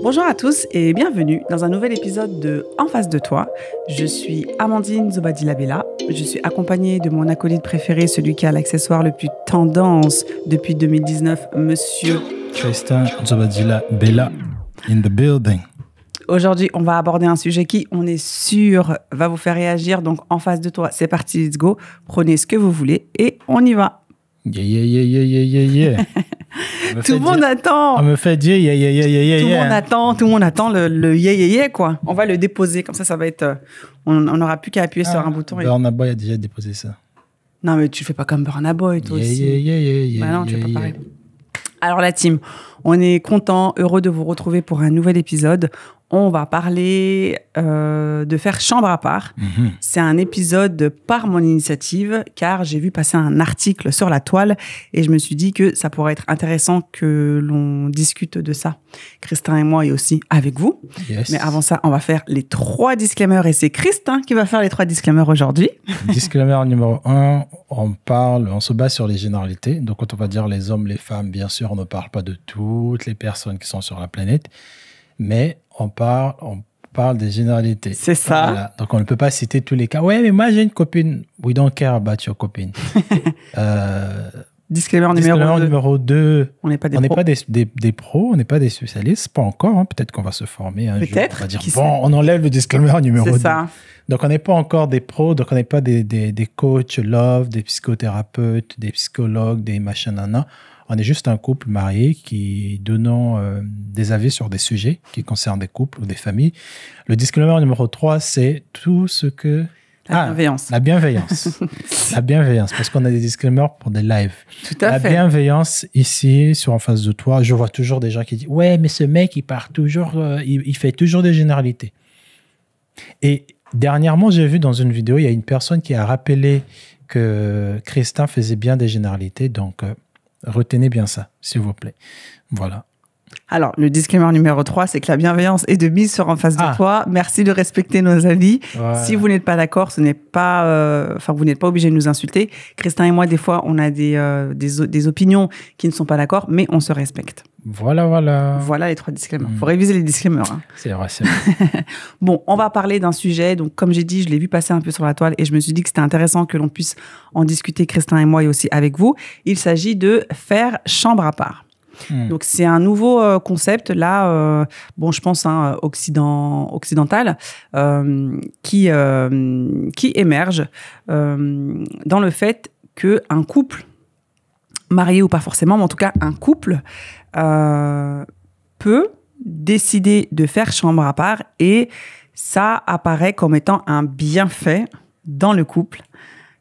Bonjour à tous et bienvenue dans un nouvel épisode de En face de toi. Je suis Amandine Zobadila-Bella. Je suis accompagnée de mon acolyte préféré, celui qui a l'accessoire le plus tendance depuis 2019, monsieur Tristan Zobadila-Bella in the building. Aujourd'hui, on va aborder un sujet qui, on est sûr, va vous faire réagir. Donc, en face de toi, c'est parti, let's go. Prenez ce que vous voulez et on y va. Yeah. Tout le monde attend. On me fait dire yeah. Tout le monde attend le yeah, quoi. On va le déposer, comme ça va être... on n'aura plus qu'à appuyer sur un bouton. Burna Boy a déjà déposé ça. Non, mais tu fais pas comme Burna Boy, toi aussi. Bah non, tu fais pas pareil. Alors la team, on est content, heureux de vous retrouver pour un nouvel épisode. On va parler de faire chambre à part. Mm-hmm. C'est un épisode par mon initiative, car j'ai vu passer un article sur la toile et je me suis dit que ça pourrait être intéressant que l'on discute de ça, Christin et moi, et aussi avec vous. Yes. Mais avant ça, on va faire les 3 disclaimers et c'est Christin qui va faire les 3 disclaimers aujourd'hui. Disclaimer numéro 1, on se base sur les généralités. Donc quand on va dire les hommes, les femmes, bien sûr, on ne parle pas de toutes les personnes qui sont sur la planète, mais on parle des généralités. C'est ça. Voilà. Donc, on ne peut pas citer tous les cas. Ouais, mais moi, j'ai une copine. We don't care about your copine. Disclaimer numéro 2. On n'est pas des pros. pros. Des pros, on n'est pas des spécialistes. Pas encore. Hein. Peut-être qu'on va se former un jour. Peut-être. On va dire, on enlève le disclaimer numéro 2. C'est ça. Donc, on n'est pas encore des pros. Donc, on n'est pas des coachs love, des psychothérapeutes, des psychologues, des machins, nana. On est juste un couple marié qui donnant des avis sur des sujets qui concernent des couples ou des familles. Le disclaimer numéro 3, c'est tout ce que... Bienveillance. La bienveillance. La bienveillance, parce qu'on a des disclaimers pour des lives. Tout à fait. La bienveillance, ici, sur En face de toi, je vois toujours des gens qui disent « Ouais, mais ce mec, il part toujours... il fait toujours des généralités. » Et dernièrement, j'ai vu dans une vidéo, il y a une personne qui a rappelé que Christin faisait bien des généralités, donc... retenez bien ça, s'il vous plaît. Voilà. Alors, le disclaimer numéro 3, c'est que la bienveillance est de mise sur En face de toi. Merci de respecter nos avis. Voilà. Si vous n'êtes pas d'accord, vous n'êtes pas obligé de nous insulter. Christin et moi, des fois, on a des opinions qui ne sont pas d'accord, mais on se respecte. Voilà. Voilà les 3 disclaimers. Il faut réviser les disclaimers. Hein. C'est vrai. Bon, on va parler d'un sujet. Donc, comme j'ai dit, je l'ai vu passer un peu sur la toile et je me suis dit que c'était intéressant que l'on puisse en discuter, Christin et moi, et aussi avec vous. Il s'agit de faire chambre à part. Donc, c'est un nouveau concept, là, je pense, occidental, qui émerge dans le fait qu'un couple, marié ou pas forcément, mais en tout cas, un couple peut décider de faire chambre à part et ça apparaît comme étant un bienfait dans le couple.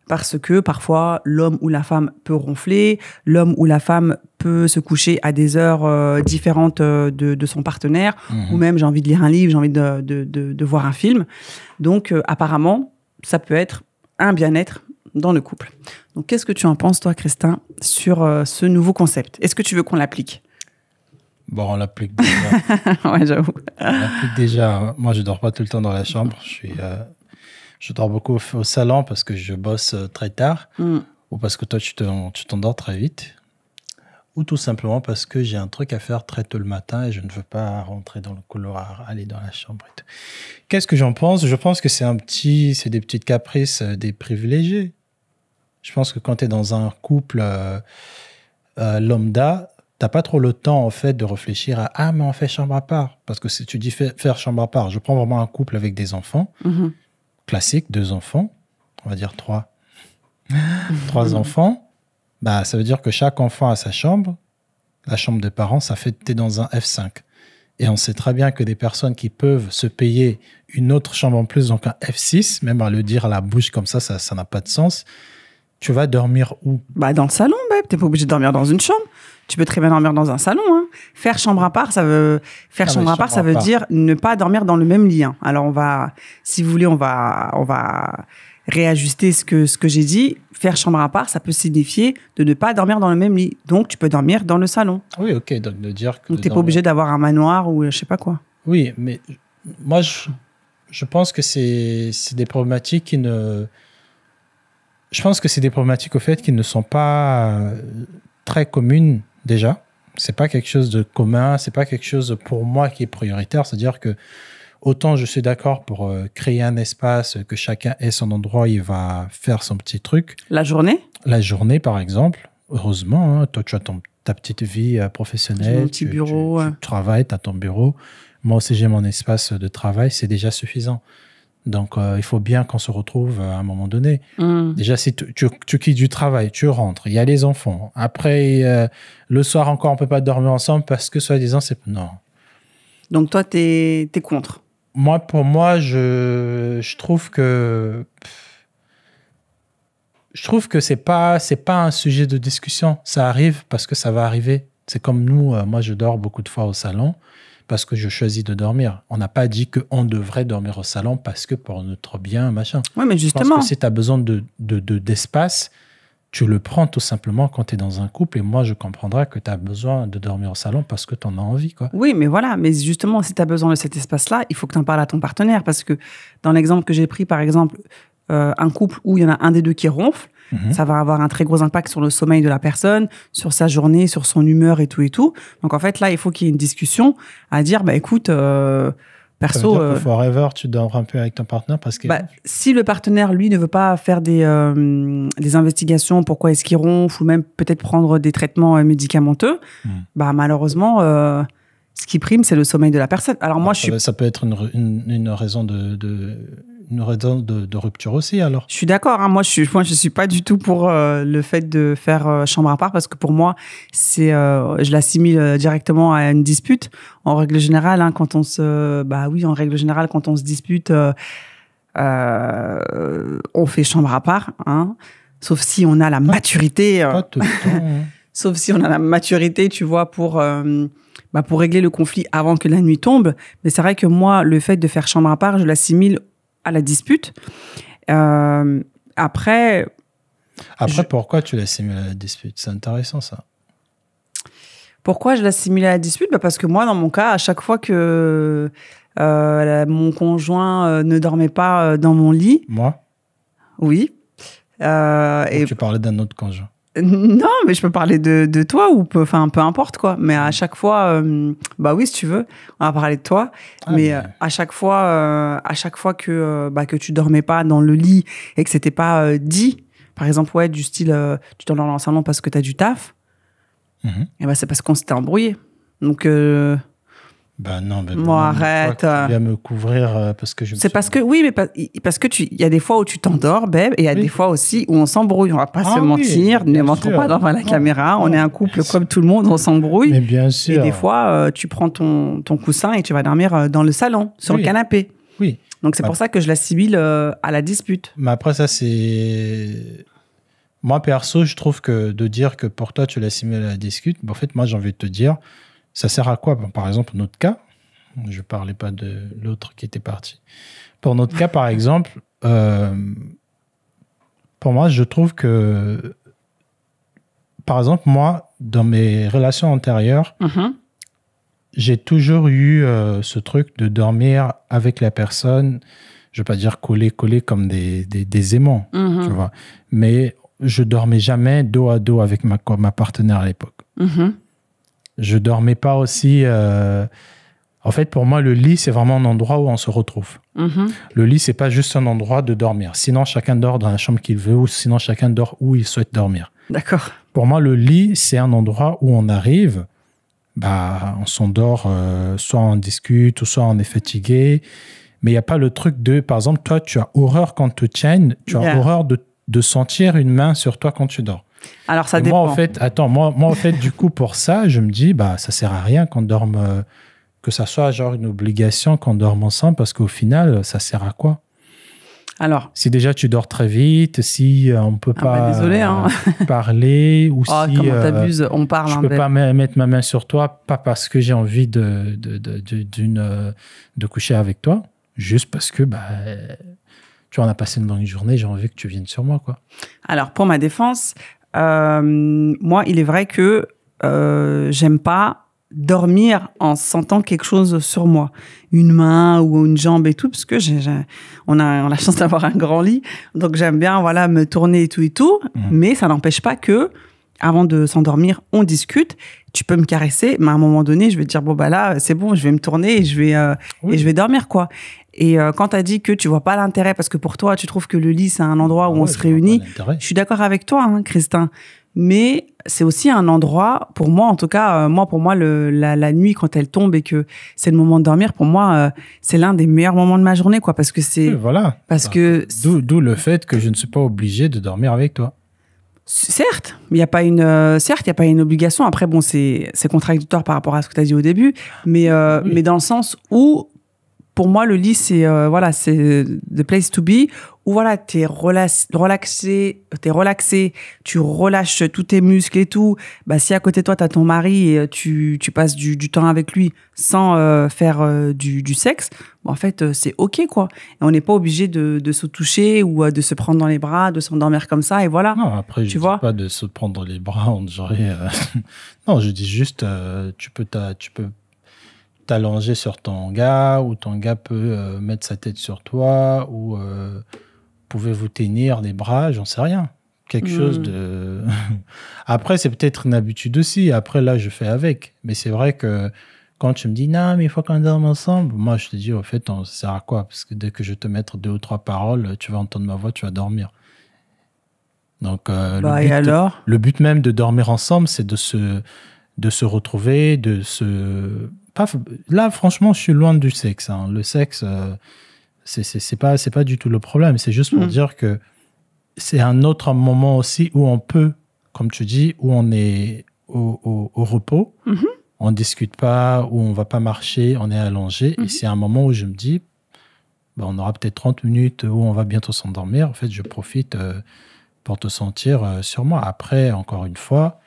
Parce que parfois, l'homme ou la femme peut ronfler, l'homme ou la femme peut se coucher à des heures différentes de son partenaire, ou même j'ai envie de lire un livre, j'ai envie de voir un film. Donc, apparemment, ça peut être un bien-être dans le couple. Donc, qu'est-ce que tu en penses, toi, Christin, sur ce nouveau concept? Est-ce que tu veux qu'on l'applique? Bon, on l'applique déjà. Ouais, j'avoue. On l'applique déjà. Moi, je dors pas tout le temps dans la chambre. Je dors beaucoup au salon parce que je bosse très tard ou parce que toi, tu t'endors très vite ou tout simplement parce que j'ai un truc à faire très tôt le matin et je ne veux pas rentrer dans le couloir, aller dans la chambre et tout. Qu'est-ce que j'en pense? Je pense que c'est des petites caprices des privilégiés. Je pense que quand tu es dans un couple lambda, t'as pas trop le temps, en fait, de réfléchir à « mais on fait chambre à part ». Parce que si tu dis faire chambre à part, je prends vraiment un couple avec des enfants, classique, 2 enfants, on va dire 3. 3 enfants, ça veut dire que chaque enfant a sa chambre. La chambre des parents, ça fait t'es dans un F5. Et on sait très bien que des personnes qui peuvent se payer une autre chambre en plus, donc un F6, même à le dire à la bouche comme ça n'a pas de sens. Tu vas dormir où? Dans le salon, t'es pas obligé de dormir dans une chambre. Tu peux très bien dormir dans un salon. Hein. Faire chambre à part, ça veut dire ne pas dormir dans le même lit. Hein. Alors si vous voulez, on va réajuster ce que j'ai dit. Faire chambre à part, ça peut signifier de ne pas dormir dans le même lit. Donc, tu peux dormir dans le salon. Oui, ok. Donc, de dire que... Donc, t'es pas obligé d'avoir un manoir ou je sais pas quoi. Oui, mais moi, je pense que c'est des problématiques qui ne... Je pense que c'est des problématiques, au fait, qui ne sont pas très communes, déjà. C'est pas quelque chose de commun, c'est pas quelque chose pour moi qui est prioritaire. C'est-à-dire que autant je suis d'accord pour créer un espace, que chacun ait son endroit où il va faire son petit truc. La journée? La journée, par exemple, heureusement, hein, toi, tu as ta petite vie professionnelle. Mon petit bureau. Tu travailles, tu as ton bureau. Moi aussi, j'ai mon espace de travail, c'est déjà suffisant. Donc, il faut bien qu'on se retrouve à un moment donné. Déjà, si tu quittes du travail, tu rentres, il y a les enfants. Après, le soir encore, on ne peut pas dormir ensemble parce que, soi-disant, c'est... Non. Donc, toi, t'es contre? Moi, pour moi, je trouve que... Je trouve que c'est pas un sujet de discussion. Ça arrive parce que ça va arriver. C'est comme nous, moi, je dors beaucoup de fois au salon parce que je choisis de dormir. On n'a pas dit qu'on devrait dormir au salon parce que pour notre bien, machin. Oui, mais justement. Je pense que si tu as besoin d'espace, tu le prends tout simplement quand tu es dans un couple. Et moi, je comprendrai que tu as besoin de dormir au salon parce que tu en as envie, quoi. Oui, mais voilà. Mais justement, si tu as besoin de cet espace-là, il faut que tu en parles à ton partenaire. Parce que dans l'exemple que j'ai pris, par exemple, un couple où il y en a un des deux qui ronfle, ça va avoir un très gros impact sur le sommeil de la personne, sur sa journée, sur son humeur et tout et tout. Donc, en fait, là, il faut qu'il y ait une discussion à dire, bah, écoute, perso... Ça veut dire que forever, tu dors un peu avec ton partenaire parce que... si le partenaire, lui, ne veut pas faire des investigations, pourquoi est-ce qu'il ronfle, ou même peut-être prendre des traitements médicamenteux, bah, malheureusement, ce qui prime, c'est le sommeil de la personne. Alors, moi, ça peut être une raison une raison de rupture aussi, alors. Je suis d'accord. Hein. Moi, je suis pas du tout pour le fait de faire chambre à part parce que pour moi, je l'assimile directement à une dispute. En règle générale, hein, quand on se dispute, on fait chambre à part, hein. Sauf si on a la maturité. Pas tout le temps. Hein. Sauf si on a la maturité, tu vois, pour régler le conflit avant que la nuit tombe. Mais c'est vrai que moi, le fait de faire chambre à part, je l'assimile à la dispute. Après, pourquoi tu l'assimiles à la dispute? C'est intéressant, ça. Pourquoi je l'assimile à la dispute? Parce que moi, dans mon cas, à chaque fois que mon conjoint ne dormait pas dans mon lit... Moi? Oui. Et tu parlais d'un autre conjoint. Non, mais je peux parler de toi ou peu importe quoi. Mais à chaque fois, oui, si tu veux, on va parler de toi. Mais à chaque fois que tu dormais pas dans le lit et que c'était pas dit, par exemple, ouais, du style, tu dors dans le salon parce que t'as du taf, et c'est parce qu'on s'était embrouillé. Donc, non, mais moi, arrête. Tu viens me couvrir parce que je. C'est parce que parce que il y a des fois où tu t'endors, babe, et il y a des fois aussi où on s'embrouille. On va pas se mentir, ne mentons pas devant la caméra. On est un couple comme tout le monde, on s'embrouille. Mais bien sûr. Et des fois, tu prends ton coussin et tu vas dormir dans le salon, sur le canapé. Oui. Donc c'est pour ça que je l'assimile à la dispute. Mais après ça, c'est. Moi perso, je trouve que de dire que pour toi tu l'assimiles à la dispute, en fait, moi j'ai envie de te dire. Ça sert à quoi? Par exemple, notre cas, je ne parlais pas de l'autre qui était parti. Pour notre cas, par exemple, pour moi, je trouve que, par exemple, moi, dans mes relations antérieures, j'ai toujours eu ce truc de dormir avec la personne, je ne veux pas dire coller comme des aimants, tu vois, mais je ne dormais jamais dos à dos avec ma partenaire à l'époque. Je dormais pas aussi... En fait, pour moi, le lit, c'est vraiment un endroit où on se retrouve. Le lit, c'est pas juste un endroit de dormir. Sinon, chacun dort dans la chambre qu'il veut ou sinon, chacun dort où il souhaite dormir. D'accord. Pour moi, le lit, c'est un endroit où on arrive, on s'endort, soit on discute ou soit on est fatigué. Mais il n'y a pas le truc de... Par exemple, toi, tu as horreur quand tu te tiennes, tu as horreur de sentir une main sur toi quand tu dors. Alors, ça dépend. Moi, en fait, du coup, pour ça, je me dis, ça sert à rien qu'on dorme, que ça soit genre une obligation qu'on dorme ensemble, parce qu'au final, ça sert à quoi? Alors. Si déjà tu dors très vite, si on ne peut pas désolé, parler, ou si. Comment t'abuses, on parle. Je ne peux pas mettre ma main sur toi, pas parce que j'ai envie de coucher avec toi, juste parce que, tu en as passé une longue journée, j'ai envie que tu viennes sur moi, quoi. Alors, pour ma défense, moi, il est vrai que j'aime pas dormir en sentant quelque chose sur moi, une main ou une jambe et tout, parce que on a la chance d'avoir un grand lit, donc j'aime bien me tourner et tout, mais ça n'empêche pas que avant de s'endormir, on discute. Tu peux me caresser, mais à un moment donné, je vais te dire, bon, bah là, c'est bon, je vais me tourner et je vais dormir, quoi. Et quand tu as dit que tu vois pas l'intérêt, parce que pour toi, tu trouves que le lit, c'est un endroit où on se réunit, je suis d'accord avec toi, hein, Christin. Mais c'est aussi un endroit, pour moi, en tout cas, pour moi, la nuit, quand elle tombe et que c'est le moment de dormir, pour moi, c'est l'un des meilleurs moments de ma journée, quoi, parce que c'est... Oui, voilà. Parce que... D'où le fait que je ne suis pas obligé de dormir avec toi. Certes, il n'y a pas une obligation. Après, bon, c'est contradictoire par rapport à ce que tu as dit au début, mais dans le sens où, pour moi, le lit, c'est the place to be, où voilà, t'es relaxé, tu relâches tous tes muscles et tout. Bah, si à côté de toi, t'as ton mari et tu passes du temps avec lui sans faire du sexe, bon, en fait, c'est OK, quoi. Et on n'est pas obligé de se toucher ou de se prendre dans les bras, de s'endormir comme ça, et voilà. Non, après, je ne dis pas de se prendre dans les bras, on dirait... Non, je dis juste, tu peux t'allonger sur ton gars, ou ton gars peut mettre sa tête sur toi, ou pouvez-vous tenir les bras, j'en sais rien. Quelque chose de... Après, c'est peut-être une habitude aussi. Après, là, je fais avec. Mais c'est vrai que quand tu me dis, non, mais il faut qu'on dorme ensemble, moi, je te dis, au fait, ça sert à quoi? Parce que dès que je vais te mettre 2 ou 3 paroles, tu vas entendre ma voix, tu vas dormir. Donc, le but même de dormir ensemble, c'est de se retrouver, Là, franchement, je suis loin du sexe. Hein. Le sexe, c'est pas du tout le problème. C'est juste pour dire que c'est un autre moment aussi où on peut, comme tu dis, où on est au repos, on ne discute pas, où on ne va pas marcher, on est allongé. Et c'est un moment où je me dis, on aura peut-être 30 minutes où on va bientôt s'endormir. En fait, je profite pour te sentir sur moi. Après, encore une fois,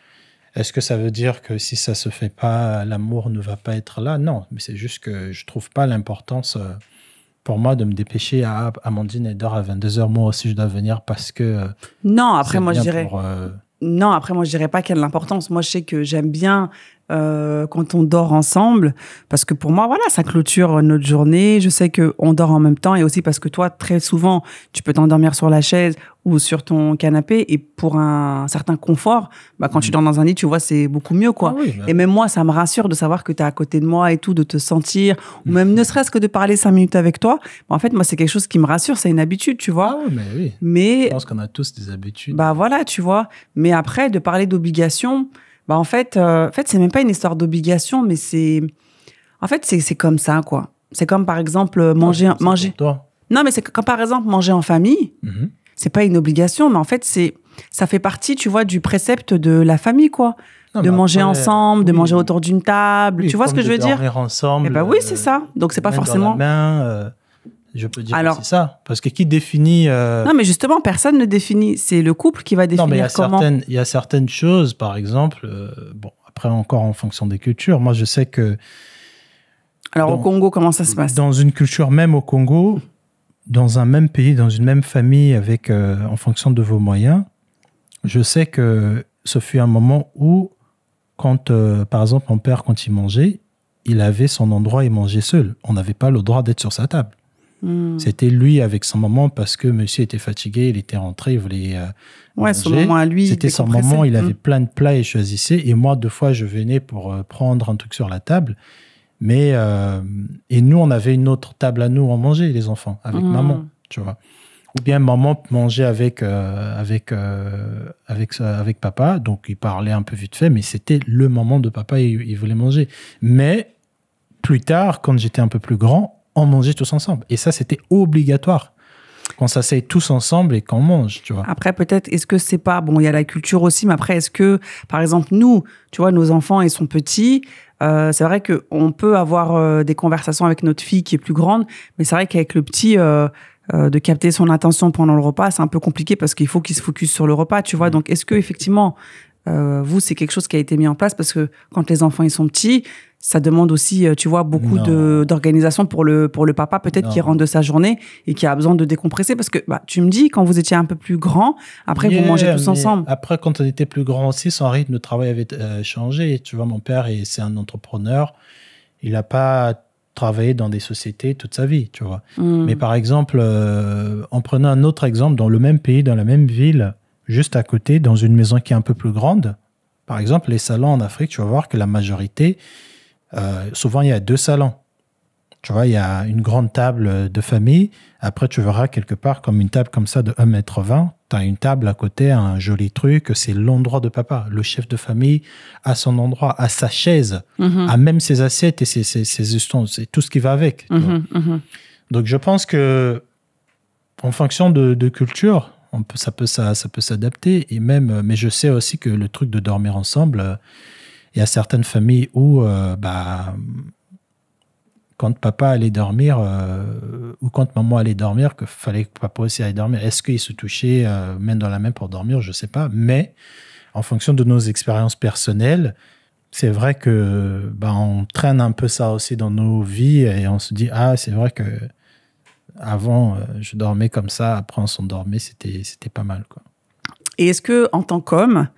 est-ce que ça veut dire que si ça se fait pas, l'amour ne va pas être là? Non, mais c'est juste que je trouve pas l'importance pour moi de me dépêcher à Amandine, elle dort à 22h, moi aussi je dois venir parce que... Non, après moi je dirais... Non, après moi je dirais pas quelle l'importance. Moi je sais que j'aime bien quand on dort ensemble, parce que pour moi, voilà, ça clôture notre journée. Je sais qu'on dort en même temps, et aussi parce que toi, très souvent, tu peux t'endormir sur la chaise ou sur ton canapé, et pour un certain confort, quand tu dors dans un lit, tu vois, c'est beaucoup mieux, quoi. Ah oui, et même moi, ça me rassure de savoir que tu es à côté de moi et tout, de te sentir, ou même ne serait-ce que de parler 5 minutes avec toi. En fait, moi, c'est quelque chose qui me rassure, c'est une habitude, tu vois. Ah oui, mais oui. Mais, je pense qu'on a tous des habitudes. Voilà, tu vois. Mais après, de parler d'obligation... en fait, c'est même pas une histoire d'obligation, mais c'est comme ça, quoi. C'est comme, par exemple, manger. Non, mais c'est comme, par exemple, manger en famille. C'est pas une obligation, mais en fait, ça fait partie, tu vois, du précepte de la famille, quoi. De manger ensemble, de manger autour d'une table. Tu vois ce que je veux dire? Dormir ensemble. Oui, c'est ça. Donc, c'est pas forcément... Dans la main, je peux dire que c'est ça. Parce que qui définit... Non, mais justement, personne ne définit. C'est le couple qui va définir comment. Il y a certaines choses, par exemple... après, encore en fonction des cultures. Moi, je sais que... Alors, au Congo, comment ça se passe? Dans une culture, même au Congo, dans un même pays, dans une même famille, avec en fonction de vos moyens, je sais que ce fut un moment où, quand, par exemple, mon père, quand il mangeait, il avait son endroit, il mangeait seul. On n'avait pas le droit d'être sur sa table. C'était lui avec son maman, parce que monsieur était fatigué, il était rentré, il voulait manger. Son moment à lui. C'était son moment, il avait plein de plats, il choisissait. Et moi, 2 fois, je venais pour prendre un truc sur la table. Mais, et nous, on avait une autre table à nous, on mangeait, les enfants, avec maman, tu vois. Ou bien maman mangeait avec papa, donc il parlait un peu vite fait, mais c'était le moment de papa, il voulait manger. Mais plus tard, quand j'étais un peu plus grand, on mangeait tous ensemble. Et ça, c'était obligatoire. Qu'on s'asseye tous ensemble et qu'on mange, tu vois. Après, peut-être, est-ce que c'est pas... Bon, il y a la culture aussi, mais après, est-ce que, par exemple, nous, tu vois, nos enfants, ils sont petits, c'est vrai qu'on peut avoir des conversations avec notre fille qui est plus grande, mais c'est vrai qu'avec le petit... de capter son attention pendant le repas, c'est un peu compliqué parce qu'il faut qu'il se focus sur le repas, tu vois. Donc, est-ce que effectivement, vous, c'est quelque chose qui a été mis en place? Parce que quand les enfants ils sont petits, ça demande aussi, tu vois, beaucoup d'organisation pour le papa, peut-être qui rentre de sa journée et qui a besoin de décompresser. Parce que tu me dis, quand vous étiez un peu plus grand, après vous mangez tous ensemble. Après, quand on était plus grand aussi, son rythme de travail avait changé. Tu vois, mon père, c'est un entrepreneur. Il n'a pas travaillé dans des sociétés toute sa vie, tu vois. Mais par exemple, en prenant un autre exemple, dans le même pays, dans la même ville, juste à côté, dans une maison qui est un peu plus grande. Par exemple, les salons en Afrique, tu vas voir que la majorité, souvent il y a 2 salons. Tu vois, il y a une grande table de famille. Après, tu verras quelque part comme une table comme ça de 1,20 m. Tu as une table à côté, un joli truc. C'est l'endroit de papa. Le chef de famille a son endroit, a sa chaise, a même ses assiettes et ses ustons. C'est tout ce qui va avec. Donc, je pense que en fonction de culture, ça peut s'adapter. Et même, mais je sais aussi que le truc de dormir ensemble, il y a certaines familles où quand papa allait dormir ou quand maman allait dormir, qu'il fallait que papa aussi aille dormir. Est-ce qu'ils se touchaient main dans la main pour dormir? Je ne sais pas. Mais en fonction de nos expériences personnelles, c'est vrai que on traîne un peu ça aussi dans nos vies et on se dit, c'est vrai que avant, je dormais comme ça, après on s'endormait, c'était pas mal, quoi. Et est-ce que, en tant qu'homme,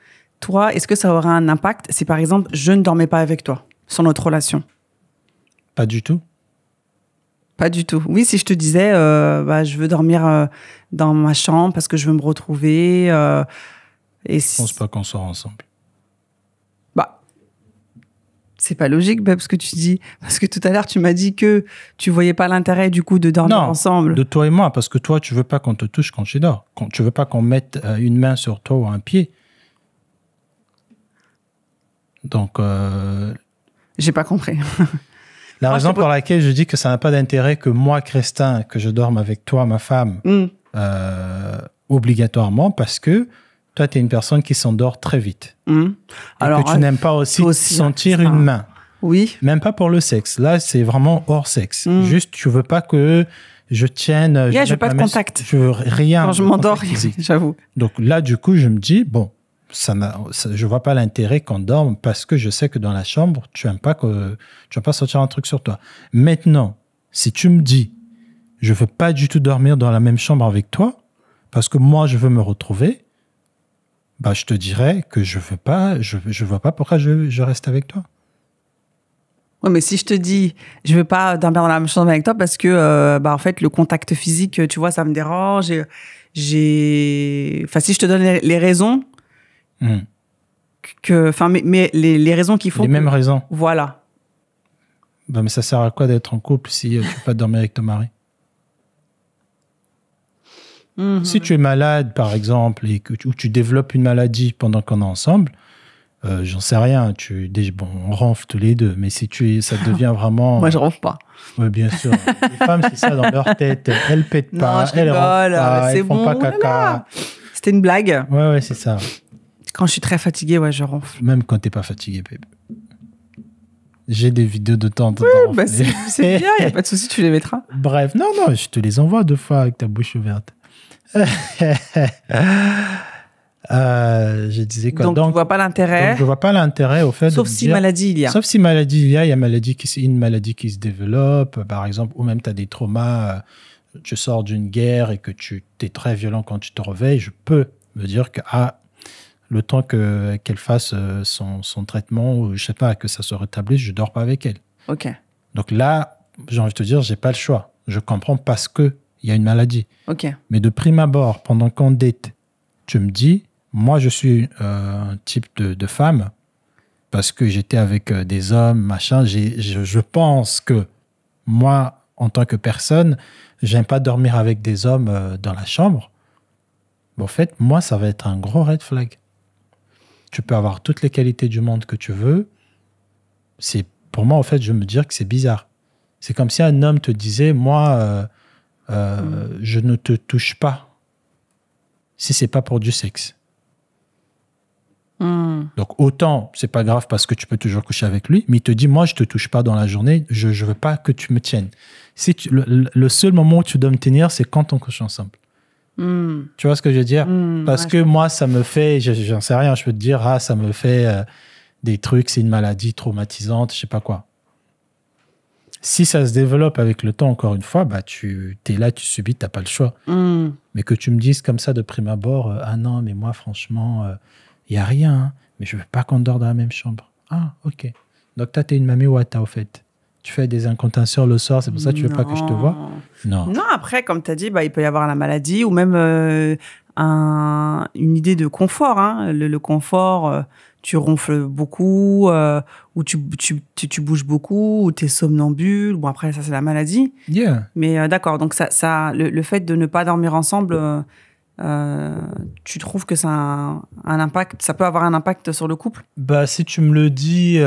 toi, est-ce que ça aura un impact si, par exemple, je ne dormais pas avec toi sur notre relation? Pas du tout. Pas du tout. Oui, si je te disais, je veux dormir dans ma chambre parce que je veux me retrouver. Je pense pas qu'on sort ensemble. C'est pas logique, ce que tu dis. Parce que tout à l'heure, tu m'as dit que tu voyais pas l'intérêt, du coup, de dormir ensemble. De toi et moi, parce que toi, tu veux pas qu'on te touche quand tu dors. Tu veux pas qu'on mette une main sur toi ou un pied. Donc... J'ai pas compris. La raison pour laquelle je dis que ça n'a pas d'intérêt que moi, Christin, que je dorme avec toi, ma femme, obligatoirement, parce que toi, tu es une personne qui s'endort très vite. Alors, que tu n'aimes pas aussi sentir une main. Oui. Même pas pour le sexe. Là, c'est vraiment hors sexe. Juste, tu veux pas que je tienne... je veux pas de contact. Je veux rien. Quand je m'endors, j'avoue. Donc là, du coup, je me dis, bon, je vois pas l'intérêt qu'on dorme parce que je sais que dans la chambre, tu vas pas sortir un truc sur toi. Maintenant, si tu me dis, je veux pas du tout dormir dans la même chambre avec toi parce que moi, je veux me retrouver, je te dirais que je vois pas pourquoi je reste avec toi. Oui, mais si je te dis, je veux pas dormir dans la même chambre avec toi parce que, en fait, le contact physique, tu vois, ça me dérange. Enfin, si je te donne les raisons, mais les raisons qu'il faut. Les mêmes raisons. Voilà. Mais ça sert à quoi d'être en couple si tu ne peux pas dormir avec ton mari? Si tu es malade, par exemple, ou tu développes une maladie pendant qu'on est ensemble, j'en sais rien. On ronfle tous les deux. Mais si ça devient vraiment... Moi, je ronfle pas. Oui, bien sûr. Les femmes, c'est ça dans leur tête. Elles pètent pas, elles ronflent pas, elles font pas caca. C'était une blague. Ouais, c'est ça. Quand je suis très fatiguée, je ronfle. Même quand t'es pas fatiguée, babe. J'ai des vidéos de temps en temps. Oui, c'est bien, il n'y a pas de souci, tu les mettras. Bref, non, je te les envoie 2 fois avec ta bouche ouverte. Je disais quoi? Donc, tu ne vois pas l'intérêt. Je ne vois pas l'intérêt au fait Sauf si maladie il y a. Sauf si maladie il y a une maladie qui se développe, par exemple, ou même tu as des traumas, tu sors d'une guerre et que tu es très violent quand tu te réveilles, je peux me dire que le temps qu'elle fasse son traitement, ou je sais pas, que ça se rétablisse, je dors pas avec elle. Ok. Donc là, j'ai envie de te dire, j'ai pas le choix. Je comprends parce que il y a une maladie. Ok. Mais de prime abord, pendant qu'on date, tu me dis, moi je suis un type de femme parce que j'étais avec des hommes, machin. Je pense que moi, en tant que personne, j'aime pas dormir avec des hommes dans la chambre. En fait, moi, ça va être un gros red flag. Tu peux avoir toutes les qualités du monde que tu veux. Pour moi, en fait, je me dire que c'est bizarre. C'est comme si un homme te disait, moi, je ne te touche pas si c'est pas pour du sexe. Donc, autant, c'est pas grave parce que tu peux toujours coucher avec lui, mais il te dit, moi, je te touche pas dans la journée, je veux pas que tu me tiennes. Le seul moment où tu dois me tenir, c'est quand on couche ensemble. Tu vois ce que je veux dire? Parce que moi, ça me fait, j'en sais rien, je peux te dire, ça me fait des trucs, c'est une maladie traumatisante, je sais pas quoi. Si ça se développe avec le temps, encore une fois, tu es là, tu subis, tu n'as pas le choix. Mais que tu me dises comme ça de prime abord, non, mais moi, franchement, il n'y a rien, hein, mais je ne veux pas qu'on dort dans la même chambre. Ah, ok. Donc, toi, tu es une mamie Wata, au fait. Tu fais des incantations le soir, c'est pour ça que tu ne veux pas que je te vois? Non. Non, après, comme tu as dit, il peut y avoir la maladie ou même une idée de confort. Hein. Le confort, tu ronfles beaucoup, ou tu bouges beaucoup, ou tu es somnambule. Bon, après, ça, c'est la maladie. Yeah. Mais d'accord, donc le fait de ne pas dormir ensemble, tu trouves que ça a un impact, ça peut avoir un impact sur le couple? Bah, si tu me le dis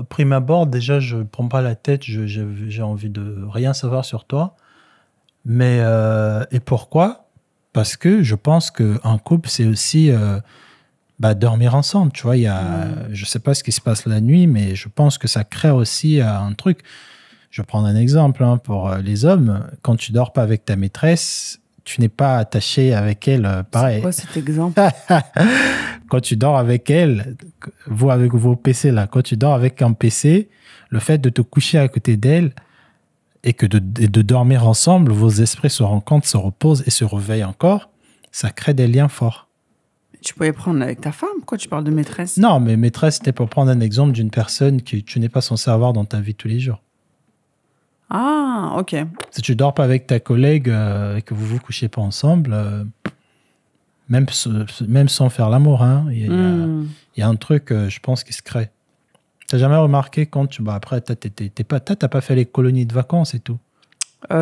prime abord, déjà, je prends pas la tête, j'ai envie de rien savoir sur toi. Mais, et pourquoi? Parce que je pense qu'un couple, c'est aussi dormir ensemble. Tu vois, je sais pas ce qui se passe la nuit, mais je pense que ça crée aussi un truc. Je vais prendre un exemple pour les hommes. Quand tu dors pas avec ta maîtresse, tu n'es pas attaché avec elle, pareil. C'est quoi cet exemple? Quand tu dors avec elle, vous avec vos PC là, quand tu dors avec un PC, le fait de te coucher à côté d'elle et de dormir ensemble, vos esprits se rencontrent, se reposent et se réveillent encore, ça crée des liens forts. Tu peux les prendre avec ta femme? Pourquoi tu parles de maîtresse? Non, mais maîtresse, c'était pour prendre un exemple d'une personne que tu n'es pas censé avoir dans ta vie tous les jours. Ah, ok. Si tu dors pas avec ta collègue et que vous vous couchez pas ensemble, même sans faire l'amour, hein, il y a un truc, je pense, qui se crée. T'as jamais remarqué quand après, t'as pas fait les colonies de vacances et tout?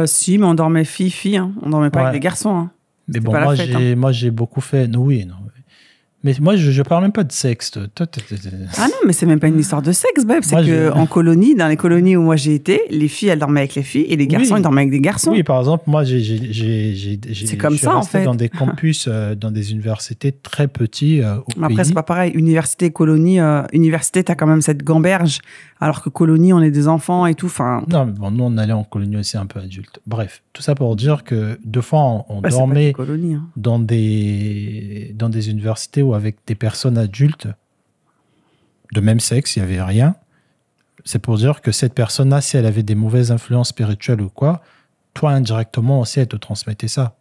Si, mais on dormait fille, hein. On dormait pas avec des garçons. Hein. Mais bon, moi, j'ai beaucoup fait. Oui, non. Mais moi, je parle même pas de sexe. Ah non, mais c'est même pas une histoire de sexe, babe. C'est qu'en colonie, dans les colonies où moi j'ai été, les filles, elles dormaient avec les filles et les garçons, ils dormaient avec des garçons. Oui, par exemple, moi, c'est comme ça, en fait. Dans des campus, dans des universités très petits mais après, c'est pas pareil. Université, colonie, université, t'as quand même cette gamberge. Alors que colonie, on est des enfants et tout. Non, mais bon, nous, on allait en colonie aussi un peu adulte. Bref, tout ça pour dire que deux fois, on dormait dans des universités ou avec des personnes adultes de même sexe, il n'y avait rien. C'est pour dire que cette personne-là, si elle avait des mauvaises influences spirituelles ou quoi, toi, indirectement aussi, elle te transmettait ça.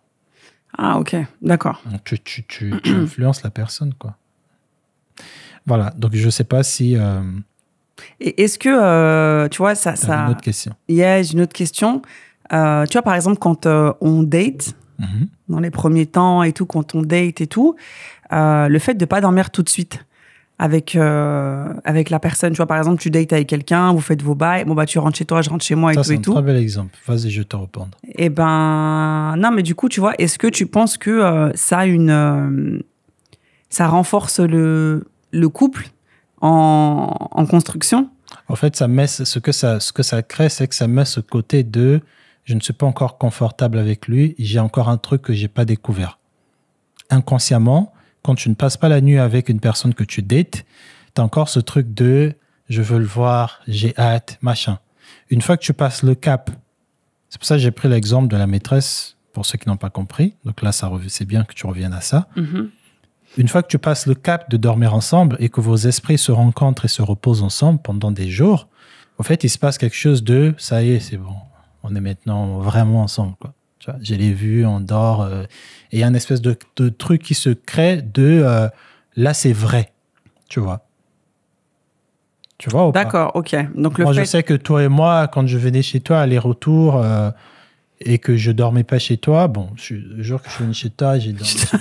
Ah, ok, d'accord. Donc, tu influences la personne, quoi. Voilà, donc je ne sais pas si... Et est-ce que, tu vois, ça... Une autre question. Yeah, j'ai une autre question. Tu vois, par exemple, quand on date, dans les premiers temps et tout, quand on date et tout, le fait de ne pas dormir tout de suite avec la personne. Tu vois, par exemple, tu dates avec quelqu'un, vous faites vos bails, bon, tu rentres chez toi, je rentre chez moi et tout et tout. C'est un très bel exemple. Vas-y, je vais te répondre. Eh ben, non, mais du coup, tu vois, est-ce que tu penses que ça renforce le couple en construction? En fait, ce que ça crée, c'est que ça met ce côté de je ne suis pas encore confortable avec lui, j'ai encore un truc que j'ai pas découvert. Inconsciemment, quand tu ne passes pas la nuit avec une personne que tu dates, tu as encore ce truc de je veux le voir, j'ai hâte, machin. Une fois que tu passes le cap, c'est pour ça que j'ai pris l'exemple de la maîtresse, pour ceux qui n'ont pas compris. Donc là, c'est bien que tu reviennes à ça. Mm-hmm. Une fois que tu passes le cap de dormir ensemble et que vos esprits se rencontrent et se reposent ensemble pendant des jours, en fait, il se passe quelque chose de ça y est, c'est bon. On est maintenant vraiment ensemble, quoi. Tu vois, je l'ai vu, on dort. Et il y a une espèce de truc qui se crée de là, c'est vrai. Tu vois ou D'accord, pas? ok. Donc, moi, je sais que toi et moi, quand je venais chez toi, aller-retour, et que je dormais pas chez toi, bon, le jour que je suis venu chez toi, j'ai dormi chez toi.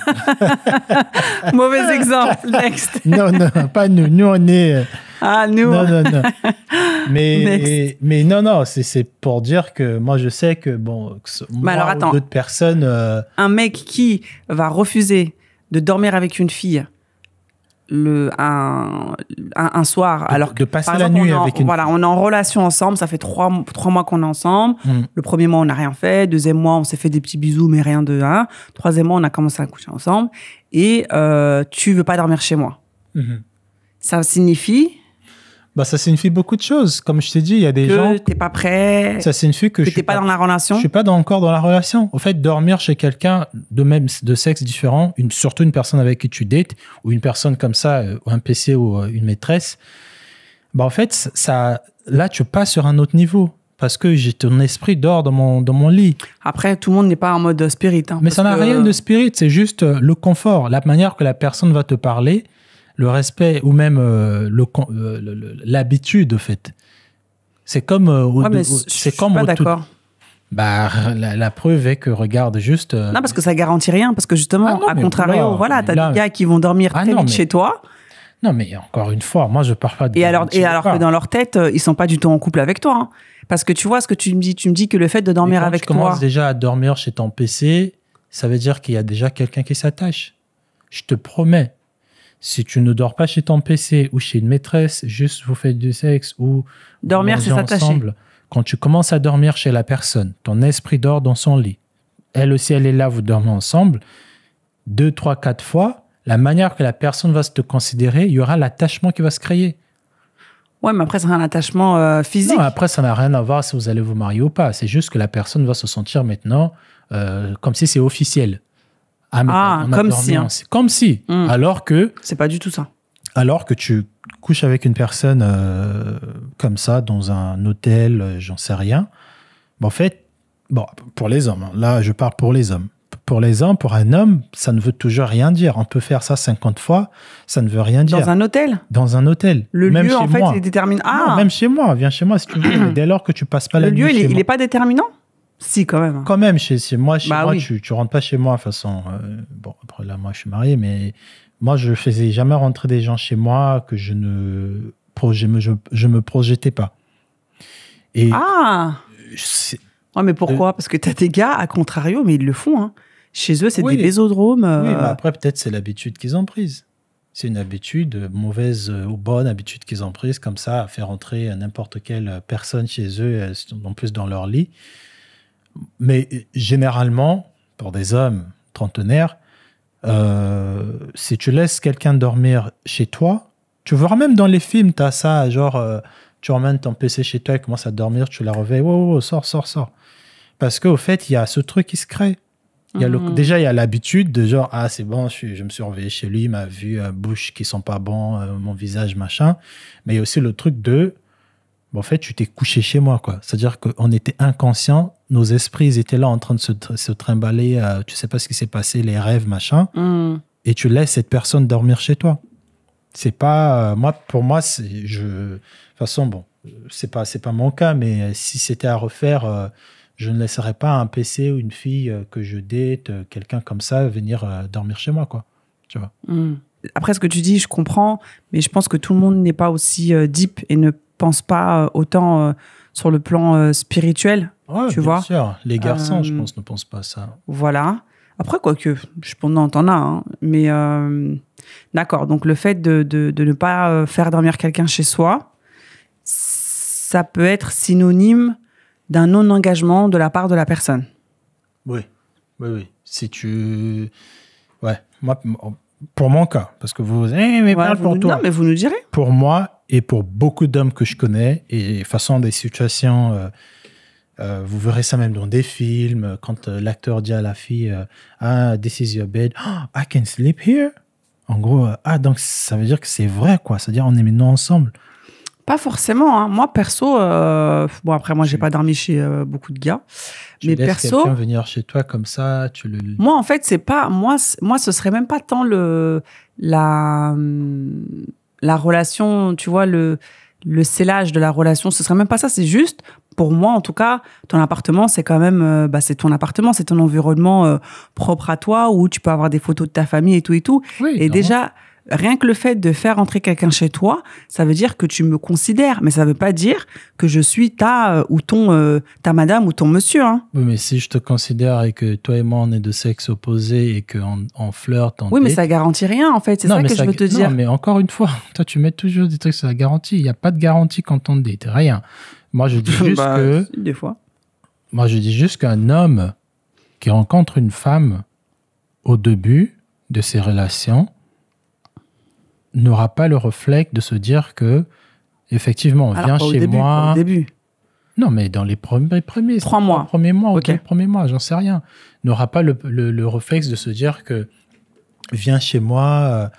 Mauvais exemple, next. Non, pas nous. Nous, on est... Ah, nous. Non. Mais non, c'est pour dire que moi, je sais que, bon, moi alors, attends. ou d'autres personnes... Un mec qui va refuser de dormir avec une fille un soir, alors de passer par la exemple, nuit avec une voilà, on est en relation ensemble, ça fait 3 mois qu'on est ensemble. Le premier mois, on n'a rien fait. Deuxième mois, on s'est fait des petits bisous, mais rien de... Troisième mois, on a commencé à coucher ensemble. Et tu veux pas dormir chez moi. Ça signifie... ça signifie beaucoup de choses. Comme je t'ai dit, il y a des gens... Que t'es pas prêt. Ça signifie que t'es pas dans la relation. Je suis pas encore dans la relation. Au fait, dormir chez quelqu'un de sexe différent, surtout une personne avec qui tu dates, ou une personne comme ça, un PC ou une maîtresse, en fait, là, tu passes sur un autre niveau. Parce que ton esprit dort dans mon lit. Après, tout le monde n'est pas en mode spirit. Mais ça n'a rien de spirit. C'est juste le confort. La manière que la personne va te parler, le respect ou même l'habitude, au fait. C'est comme... je suis pas d'accord. Bah, la preuve est que, regarde, juste... Non, parce que ça garantit rien. Parce que justement, Ah non, à mais contrario, là, voilà, t'as là- des gars qui vont dormir Ah très non, vite mais- chez toi. Non, mais encore une fois, moi, je parle pas de... Et alors que dans leur tête, ils sont pas du tout en couple avec toi. Hein. Parce que tu vois ce que tu me dis que le fait de dormir avec tu commences toi. déjà à dormir chez ton PC, ça veut dire qu'il y a déjà quelqu'un qui s'attache. Je te promets. Si tu ne dors pas chez ton PC ou chez une maîtresse, juste vous faites du sexe ou Dormir, vous c'est mangez s'attacher. ensemble, quand tu commences à dormir chez la personne, ton esprit dort dans son lit. Elle aussi, elle est là, vous dormez ensemble. 2, 3, 4 fois, la manière que la personne va se te considérer, il y aura l'attachement qui va se créer. Ouais, mais après, c'est un attachement physique. Non, après, ça n'a rien à voir si vous allez vous marier ou pas. C'est juste que la personne va se sentir maintenant comme si c'est officiel. Mais on a comme dormi si, hein. ensemble. Comme si. Mm. Alors que C'est pas du tout ça. tu couches avec une personne comme ça dans un hôtel, j'en sais rien. En fait, pour les hommes, hein. Là, je parle pour les hommes. Pour les hommes, pour un homme, ça ne veut toujours rien dire. On peut faire ça 50 fois, ça ne veut rien dire. Dans un hôtel. Dans un hôtel. Le Même lieu, chez en fait, moi. il détermine. Ah, Non, même chez moi. Viens chez moi si tu veux. Mais dès lors que tu passes pas la le nuit lieu, chez il moi. est pas déterminant. Si, quand même. Quand même, chez moi, Bah oui. tu rentres pas chez moi de toute façon. Bon, après là, moi, je suis marié, mais moi, je faisais jamais rentrer des gens chez moi que je me projetais pas. Et Ah. c'est- Ouais, mais pourquoi? Parce que t'as des gars, à contrario, mais ils le font. Hein. Chez eux, c'est Oui. des bésodromes. oui, mais après, peut-être c'est l'habitude qu'ils ont prise. C'est une habitude, mauvaise ou bonne habitude qu'ils ont prise, comme ça, à faire entrer n'importe quelle personne chez eux, en plus dans leur lit. Mais généralement, pour des hommes trentenaires, si tu laisses quelqu'un dormir chez toi, tu vois même dans les films, tu as ça, genre, tu emmènes ton PC chez toi, il commence à dormir, tu la réveilles, wow, sors. Parce qu'au fait, il y a ce truc qui se crée. Déjà, il y a l'habitude de genre, ah, c'est bon, je me suis réveillé chez lui, il m'a vu, bouche qui sont pas bons, mon visage, machin. Mais il y a aussi le truc de, en fait, tu t'es couché chez moi, quoi. C'est-à-dire qu'on était inconscients, nos esprits ils étaient là en train de se trimballer, tu sais pas ce qui s'est passé, les rêves, machin, et tu laisses cette personne dormir chez toi. C'est pas, pour moi, de toute façon, bon, c'est pas mon cas, mais si c'était à refaire, je ne laisserais pas un PC ou une fille que je date, quelqu'un comme ça, venir dormir chez moi, quoi. Tu vois. Après, ce que tu dis, je comprends, mais je pense que tout le monde n'est pas aussi deep et ne pense pas autant sur le plan spirituel. Ouais, tu bien vois. sûr. Les garçons, je pense, ne pensent pas à ça. Voilà. Après, quoique, je pense que t'en as, hein. Mais d'accord. Donc, le fait de ne pas faire dormir quelqu'un chez soi, ça peut être synonyme d'un non-engagement de la part de la personne. Oui. Si tu... Ouais, moi, pour mon cas, parce que vous... mais parle pour toi. Non, mais vous nous direz. Pour moi et pour beaucoup d'hommes que je connais, et de façon des situations... vous verrez ça même dans des films, quand l'acteur dit à la fille this is your bed, I can sleep here. En gros, donc ça veut dire que c'est vrai, quoi. C'est-à-dire on est maintenant ensemble. Pas forcément. Hein. Moi, perso, bon, après, moi, j'ai pas dormi chez beaucoup de gars. Tu mais laisses perso, quelqu'un venir chez toi comme ça, tu le... moi, en fait, c'est pas... Moi, ce serait même pas tant la relation, tu vois, le scellage de la relation. Ce serait même pas ça. C'est juste, pour moi, en tout cas, ton appartement, c'est quand même... c'est ton appartement, c'est ton environnement propre à toi, où tu peux avoir des photos de ta famille et tout et tout. Oui, Et non. déjà... Rien que le fait de faire entrer quelqu'un chez toi, ça veut dire que tu me considères, mais ça veut pas dire que je suis ta madame ou ton monsieur. Hein. Oui, mais si je te considère et que toi et moi, on est de sexe opposé et qu'on flirte en Oui, mais date- ça garantit rien, en fait. C'est Non, ça mais que je veux te dire. Non, mais encore une fois, toi, tu mets toujours des trucs sur la garantie. Il n'y a pas de garantie quand on date. Rien. Moi, je dis juste que... Si, des fois. Moi, je dis juste qu'un homme qui rencontre une femme au début de ses relations n'aura pas le réflexe de se dire que, effectivement, Alors, viens pas au chez début, pas moi. au début. Non, mais dans les premiers 3 mois. premiers mois ou Ok. 4 premiers mois, j'en sais rien. N'aura pas le réflexe de se dire que viens chez moi,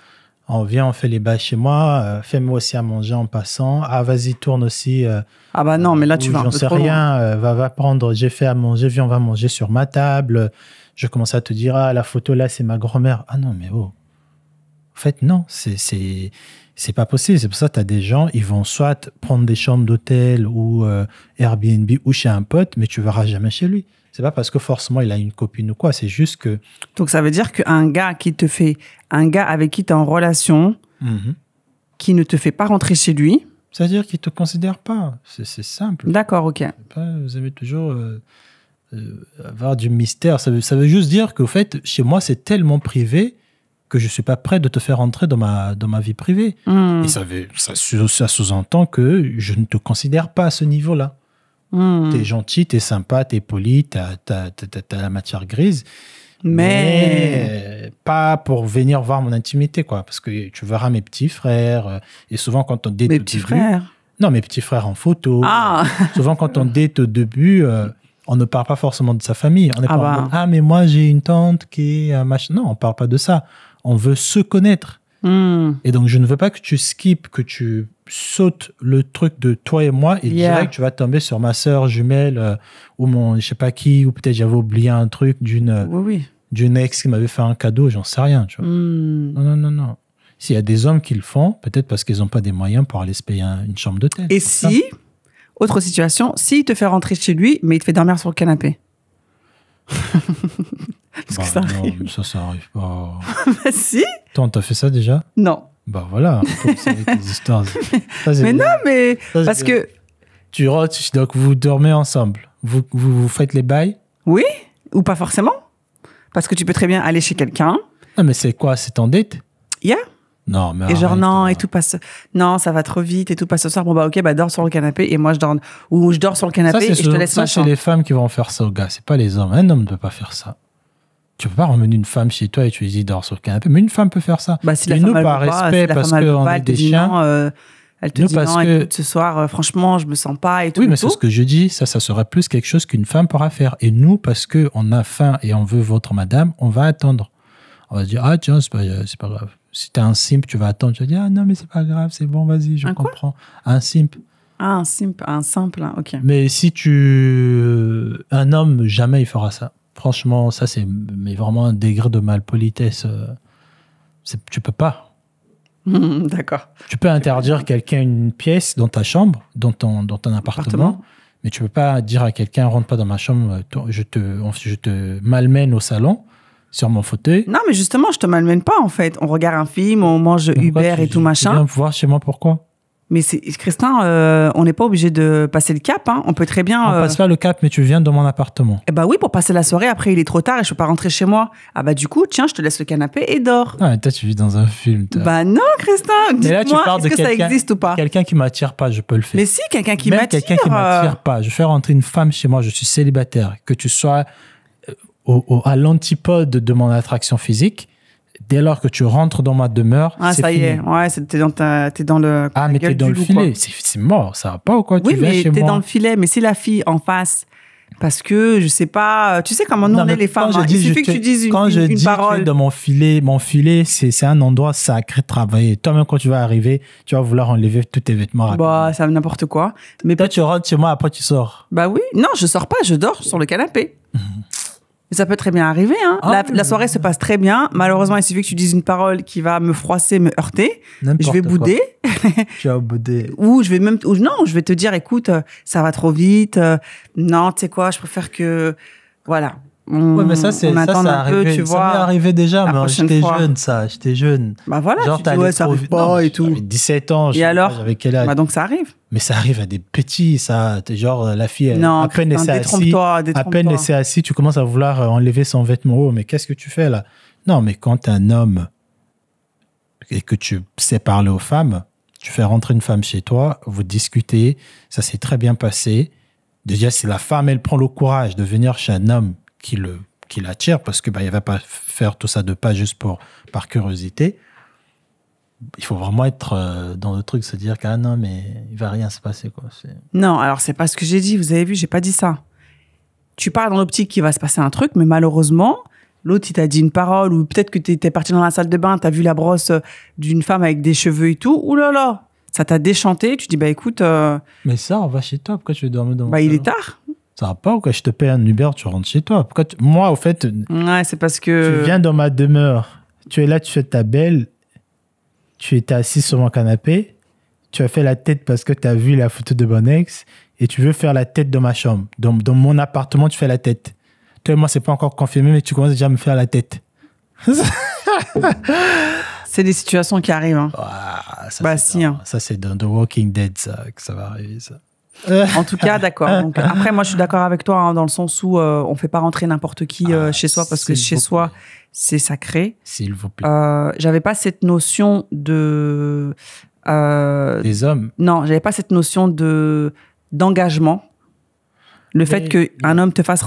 on fait les bails chez moi, fais-moi aussi à manger en passant. Ah, vas-y, tourne aussi. Ah bah non, mais là, tu ou vas un j'en peu sais trop loin. rien, va prendre, j'ai fait à manger, viens, on va manger sur ma table. Je commence à te dire, ah, la photo là, c'est ma grand-mère. Ah non, mais oh. En fait, non, c'est pas possible. C'est pour ça que tu as des gens, ils vont soit prendre des chambres d'hôtel ou Airbnb ou chez un pote, mais tu verras jamais chez lui. C'est pas parce que forcément il a une copine ou quoi, c'est juste que... Donc ça veut dire qu'un gars un gars avec qui tu es en relation, qui ne te fait pas rentrer chez lui... C'est-à-dire qu'il te considère pas. C'est simple. D'accord, ok. Vous avez toujours avoir du mystère. Ça veut juste dire qu'au fait, chez moi, c'est tellement privé que je suis pas prêt de te faire entrer dans ma vie privée. Et ça sous-entend que je ne te considère pas à ce niveau-là. T'es gentil, t'es sympa, t'es poli, t'as la matière grise. Mais pas pour venir voir mon intimité, quoi. Parce que tu verras mes petits frères. Et souvent, quand on date mes petits frères? Non, mes petits frères en photo. Ah. Souvent, quand on date au début, on ne parle pas forcément de sa famille. On n'est pas en mode, ah, mais moi, j'ai une tante qui est machin. Non, on parle pas de ça. On veut se connaître. Et donc, je ne veux pas que tu skippes, que tu sautes le truc de toi et moi et direct, tu vas tomber sur ma sœur jumelle ou mon, je sais pas qui, ou peut-être j'avais oublié un truc d'une ex qui m'avait fait un cadeau, j'en sais rien, tu vois. Non. S'il y a des hommes qui le font, peut-être parce qu'ils n'ont pas des moyens pour aller se payer une chambre d'hôtel. Et si, autre situation, s'il te fait rentrer chez lui, mais il te fait dormir sur le canapé. Parce que ça arrive. Non, ça arrive pas. Bah si. Toi, t'as fait ça déjà? Non. Bah voilà, c'est avec les histoires. Mais non, mais parce que... Donc vous dormez ensemble, vous faites les bails? Oui, ou pas forcément. Parce que tu peux très bien aller chez quelqu'un. Non, mais c'est quoi? C'est en date? Yeah. Non, mais et genre, non, et tout passe... Non, ça va trop vite, et tout passe ce soir. Bon, bah, ok, bah, dors sur le canapé, et moi, je dors... Ou je dors sur le canapé, et je te laisse ma chambre. Ça, c'est les femmes qui vont faire ça aux gars, c'est pas les hommes. Un homme ne peut pas faire ça. Tu peux pas ramener une femme chez toi et tu lui dis dors sur le canapé. Mais une femme peut faire ça. Bah, si la femme, elle par veut pas, respect, parce qu'on est des chiens. Elle te dit non, écoute, ce soir, franchement, je me sens pas et tout. Oui, mais c'est ce que je dis. Ça serait plus quelque chose qu'une femme pourra faire. Et nous, parce qu'on a faim et on veut votre madame, on va attendre. On va se dire, ah tiens, c'est pas grave. Si t'es un simp, tu vas attendre. Tu vas dire, ah non, mais c'est pas grave, c'est bon, vas-y, je comprends. Un simp. Ah, un simple, ok. Mais si un homme, jamais il fera ça. Franchement, ça, c'est vraiment un degré de malpolitesse. Tu peux pas. D'accord. Tu peux interdire quelqu'un une pièce dans ta chambre, dans ton appartement, mais tu peux pas dire à quelqu'un rentre pas dans ma chambre, je te malmène au salon sur mon fauteuil. Non, mais justement, je te malmène pas en fait. On regarde un film, on mange Uber et tout machin. Tu viens voir chez moi, pourquoi? Mais Christin, on n'est pas obligé de passer le cap. Hein. On peut très bien. On passe pas le cap, mais tu viens dans mon appartement. Eh bah oui, pour passer la soirée. Après, il est trop tard et je peux pas rentrer chez moi. Ah bah du coup, tiens, je te laisse le canapé et dors. Ah, mais toi, tu vis dans un film. Bah non, Christin. Dis-moi, est-ce que ça existe ou pas? Quelqu'un qui m'attire pas, je peux le faire. Mais si, quelqu'un qui m'attire. Quelqu'un qui m'attire pas. Je fais rentrer une femme chez moi. Je suis célibataire. Que tu sois à l'antipode de mon attraction physique. Dès lors que tu rentres dans ma demeure, c'est ça fini. y est. Ouais, t'es dans le. Ah, mais t'es dans le filet. C'est mort, ça va pas ou quoi? Oui, tu viens mais chez t'es moi. dans le filet. Mais si la fille en face, parce que je sais pas, tu sais comment nous on est les femmes. Il suffit que tu dises une parole. Quand je dis que dans mon filet, c'est un endroit sacré de travailler. Toi-même, quand tu vas arriver, tu vas vouloir enlever tous tes vêtements. Bah, ça n'importe quoi. Mais toi, tu rentres chez moi, après tu sors. Bah oui. Non, je sors pas, je dors sur le canapé. Ça peut très bien arriver. Hein. La soirée se passe très bien. Malheureusement, il suffit que tu dises une parole qui va me froisser, me heurter. Je vais bouder. Tu vas bouder. Ou je vais te dire, écoute, ça va trop vite. Non, tu sais quoi, je préfère que... Voilà. Ouais, mais ça arrivé, tu vois. Ça m'est arrivé déjà, mais j'étais jeune. Bah voilà, genre, tu dis, ouais, ça arrive pas et tout. J'avais 17 ans. Et alors j'avais quel âge? Bah donc ça arrive. Mais ça arrive à des petits, ça. Genre, la fille, à peine elle s'est assise, tu commences à vouloir enlever son vêtement. Oh, mais qu'est-ce que tu fais là? Non, mais quand t'es un homme et que tu sais parler aux femmes, tu fais rentrer une femme chez toi, vous discutez, ça s'est très bien passé. Déjà, si la femme, elle prend le courage de venir chez un homme qui l'attire, parce que il va pas faire tout ça de pas juste par curiosité. Il faut vraiment être dans le truc, se dire que non, mais il va rien se passer, quoi. Non, alors c'est pas ce que j'ai dit. Vous avez vu, j'ai pas dit ça. Tu pars dans l'optique qu'il va se passer un truc, mais malheureusement, l'autre il t'a dit une parole, ou peut-être que t'es parti dans la salle de bain, t'as vu la brosse d'une femme avec des cheveux et tout. Ouh là là, ça t'a déchanté. Tu dis bah écoute. Mais ça, on va chez toi. Pourquoi tu veux dormir dans mon salon? Il est tard. Ça va pas ou quoi? Je te paye un Uber, tu rentres chez toi. Pourquoi moi, au fait, ouais, c'est parce que tu viens dans ma demeure, tu es là, tu fais ta belle, tu étais assis sur mon canapé, tu as fait la tête parce que tu as vu la photo de mon ex et tu veux faire la tête dans ma chambre. Dans mon appartement, tu fais la tête. Toi et moi, c'est pas encore confirmé, mais tu commences déjà à me faire la tête. C'est des situations qui arrivent. Hein. Ça, c'est dans The Walking Dead, ça, que ça va arriver, ça. En tout cas, d'accord. Donc, après, moi, je suis d'accord avec toi, hein, dans le sens où on fait pas rentrer n'importe qui chez soi, parce que chez soi, c'est sacré. S'il vous plaît. J'avais pas cette notion de... Des hommes. Non, j'avais pas cette notion d'engagement. Le fait qu'un homme te fasse